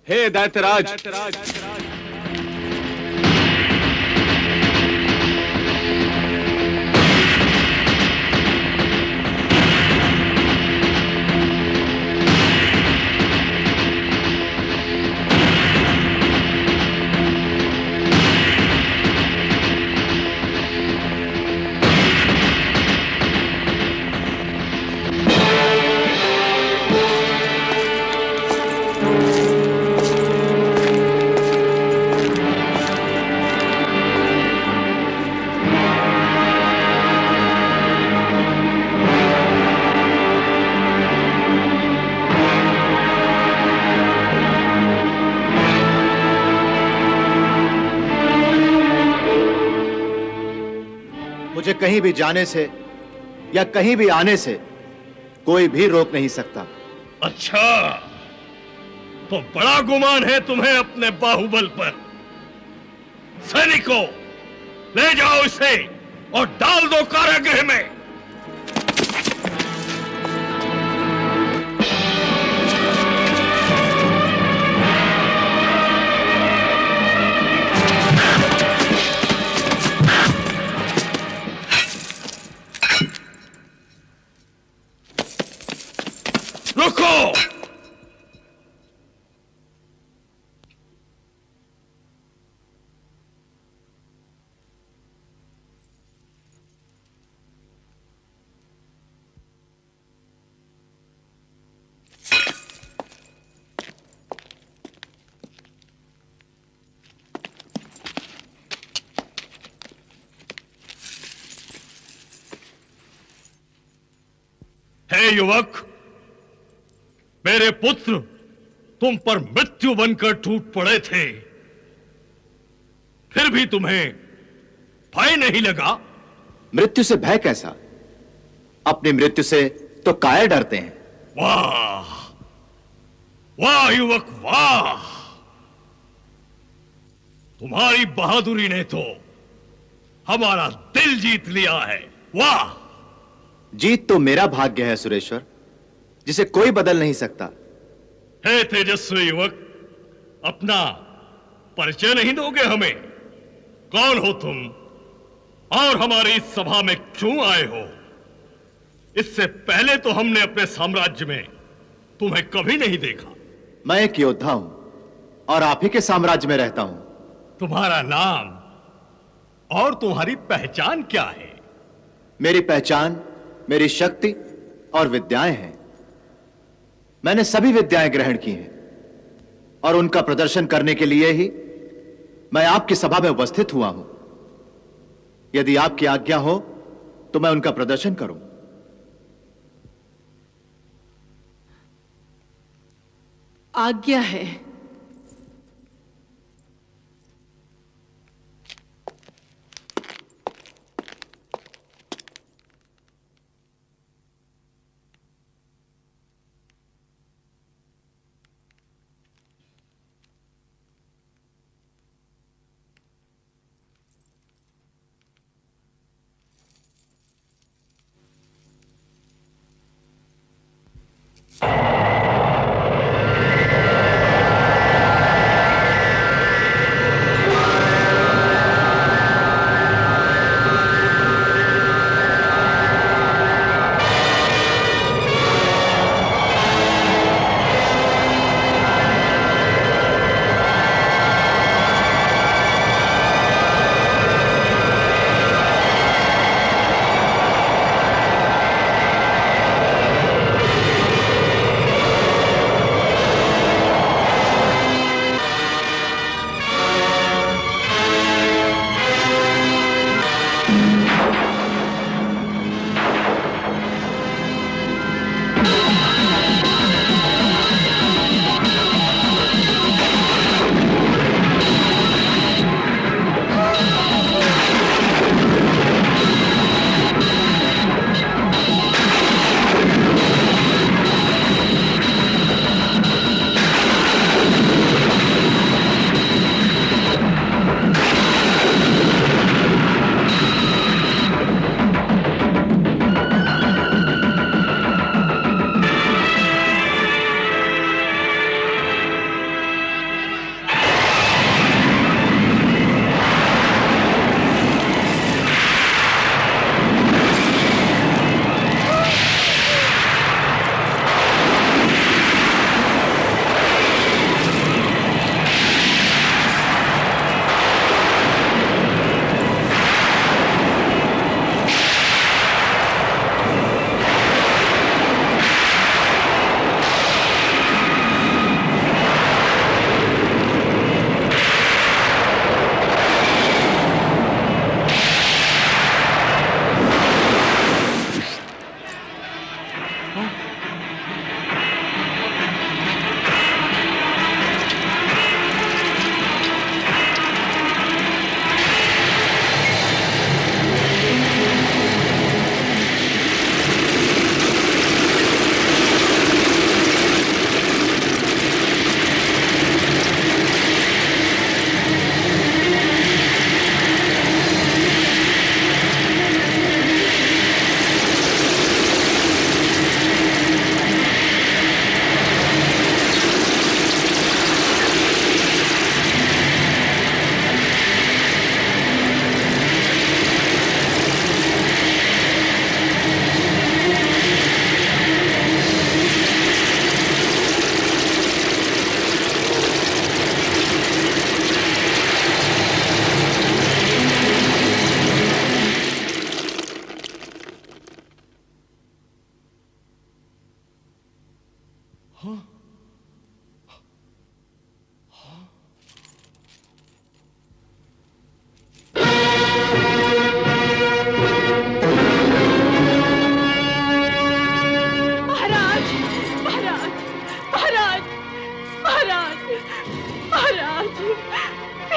हे दैत्यराज, मुझे कहीं भी जाने से या कहीं भी आने से कोई भी रोक नहीं सकता। अच्छा, तो बड़ा गुमान है तुम्हें अपने बाहुबल पर। सैनिकों, ले जाओ इसे और डाल दो कारागृह में। रुको! हे युवक, मेरे पुत्र तुम पर मृत्यु बनकर टूट पड़े थे, फिर भी तुम्हें भय नहीं लगा? मृत्यु से भय कैसा? अपनी मृत्यु से तो कायर डरते हैं। वाह वाह युवक वाह, तुम्हारी बहादुरी ने तो हमारा दिल जीत लिया है। वाह! जीत तो मेरा भाग्य है सुरेश्वर, जिसे कोई बदल नहीं सकता। हे तेजस्वी युवक, अपना परिचय नहीं दोगे हमें? कौन हो तुम और हमारी इस सभा में क्यों आए हो? इससे पहले तो हमने अपने साम्राज्य में तुम्हें कभी नहीं देखा। मैं एक योद्धा हूं और आप ही के साम्राज्य में रहता हूं। तुम्हारा नाम और तुम्हारी पहचान क्या है? मेरी पहचान मेरी शक्ति और विद्याएं हैं। मैंने सभी विद्याएं ग्रहण की हैं और उनका प्रदर्शन करने के लिए ही मैं आपकी सभा में उपस्थित हुआ हूं। यदि आपकी आज्ञा हो तो मैं उनका प्रदर्शन करूं। आज्ञा है।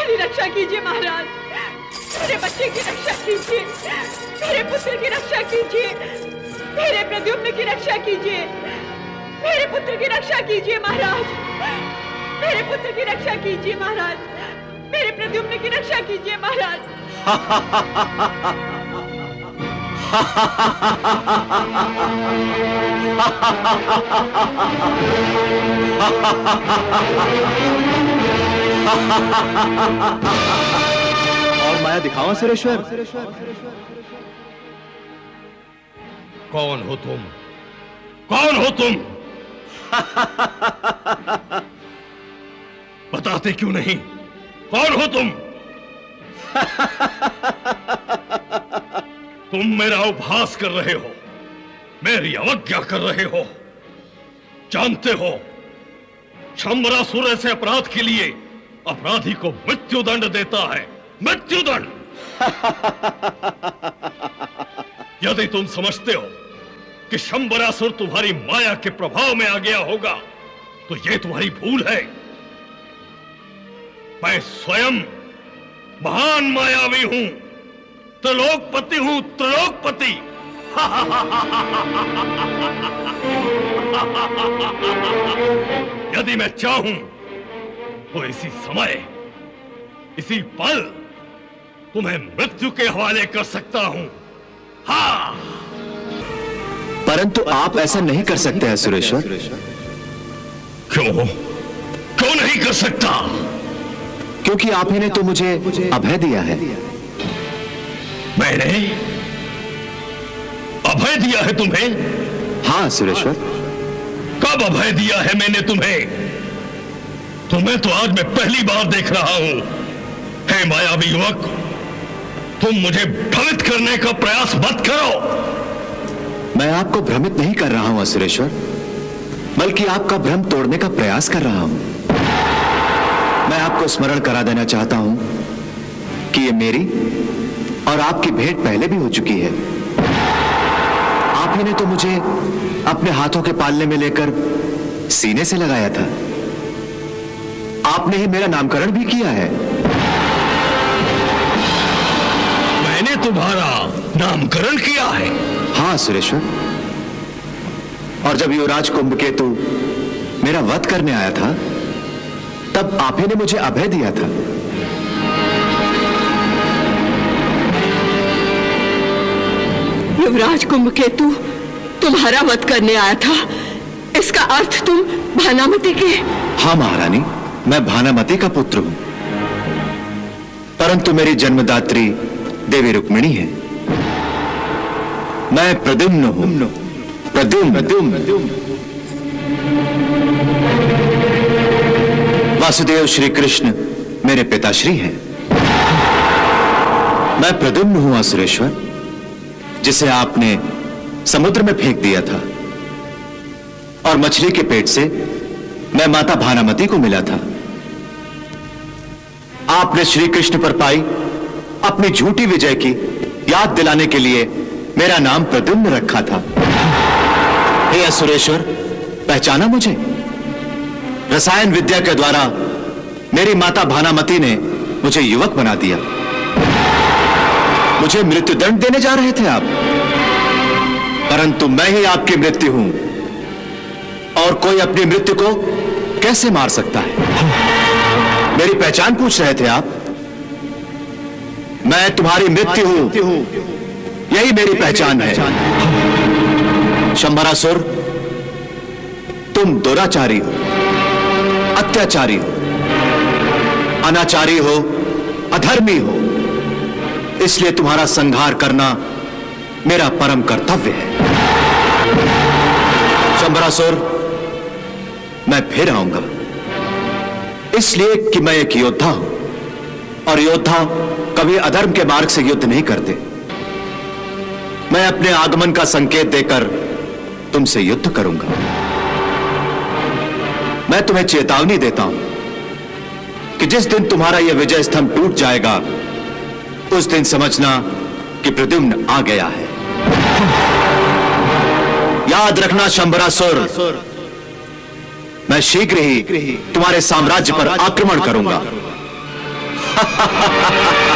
हमारी रक्षा कीजिए महाराज। मेरे बच्चे की रक्षा कीजिए, मेरे पुत्र की रक्षा कीजिए, मेरे प्रद्युम्न की रक्षा कीजिए, मेरे पुत्र की रक्षा कीजिए महाराज, मेरे पुत्र की रक्षा कीजिए महाराज, मेरे प्रद्युम्न की रक्षा कीजिए महाराज। और माया दिखाओ सुरेश्वर। कौन हो तुम? कौन हो तुम? बताते क्यों नहीं? कौन हो तुम? तुम मेरा उपहास कर रहे हो, मेरी अवज्ञा कर रहे हो। जानते हो, शंबरासुर ऐसे अपराध के लिए अपराधी को मृत्युदंड देता है, मृत्युदंड। यदि तुम समझते हो कि शंबरासुर तुम्हारी माया के प्रभाव में आ गया होगा, तो यह तुम्हारी भूल है। मैं स्वयं महान मायावी हूं, त्रिलोकपति हूं, त्रिलोकपति। यदि मैं चाहूं तो इसी समय, इसी पल तुम्हें मृत्यु के हवाले कर सकता हूं। हाँ, परंतु आप ऐसा नहीं कर सकते हैं सुरेश्वर। क्यों? क्यों नहीं कर सकता? क्योंकि आप ही ने तो मुझे अभय दिया है। मैंने अभय दिया है तुम्हें? हाँ सुरेश्वर। कब अभय दिया है मैंने तुम्हें? तुम्हें तो आज मैं पहली बार देख रहा हूं। हे मायावी युवक, तुम मुझे भ्रमित करने का प्रयास मत करो। मैं आपको भ्रमित नहीं कर रहा हूं सुरेश्वर, बल्कि आपका भ्रम तोड़ने का प्रयास कर रहा हूं। मैं आपको स्मरण करा देना चाहता हूं कि ये मेरी और आपकी भेंट पहले भी हो चुकी है। आप ही ने तो मुझे अपने हाथों के पालने में लेकर सीने से लगाया था। आपने ही मेरा नामकरण भी किया है। मैंने तुम्हारा नामकरण किया है? हाँ सुरेश्वर। और जब युवराज कुंभकेतु मेरा वध करने आया था, तब आप ही ने मुझे अभय दिया था। युवराज कुंभकेतु तुम्हारा वध करने आया था? इसका अर्थ तुम भानामती के? हाँ महारानी, मैं भानामती का पुत्र हूं, परंतु मेरी जन्मदात्री देवी रुक्मिणी है। मैं प्रद्युम्न हूं। प्रद्युम्न। वासुदेव श्री कृष्ण मेरे पिताश्री हैं। मैं प्रद्युम्न हूं सुरेश्वर, जिसे आपने समुद्र में फेंक दिया था, और मछली के पेट से मैं माता भानामती को मिला था। आपने श्री कृष्ण पर पाई अपनी झूठी विजय की याद दिलाने के लिए मेरा नाम प्रद्युम्न रखा था। हे असुरेश्वर, पहचाना मुझे? रसायन विद्या के द्वारा मेरी माता भानामती ने मुझे युवक बना दिया। मुझे मृत्युदंड देने जा रहे थे आप, परंतु मैं ही आपकी मृत्यु हूं, और कोई अपनी मृत्यु को कैसे मार सकता है? मेरी पहचान पूछ रहे थे आप? मैं तुम्हारी मृत्यु हूं, यही मेरी पहचान है। शंबरासुर, तुम दुराचारी हो, अत्याचारी हो, अनाचारी हो, अधर्मी हो, इसलिए तुम्हारा संहार करना मेरा परम कर्तव्य है। शंबरासुर, मैं फिर आऊंगा, इसलिए कि मैं एक योद्धा हूं, और योद्धा कभी अधर्म के मार्ग से युद्ध नहीं करते। मैं अपने आगमन का संकेत देकर तुमसे युद्ध करूंगा। मैं तुम्हें चेतावनी देता हूं कि जिस दिन तुम्हारा यह विजय स्तंभ टूट जाएगा, उस दिन समझना कि प्रद्युम्न आ गया है। याद रखना शंबरासुर, मैं शीघ्र ही तुम्हारे साम्राज्य पर आक्रमण करूंगा। है।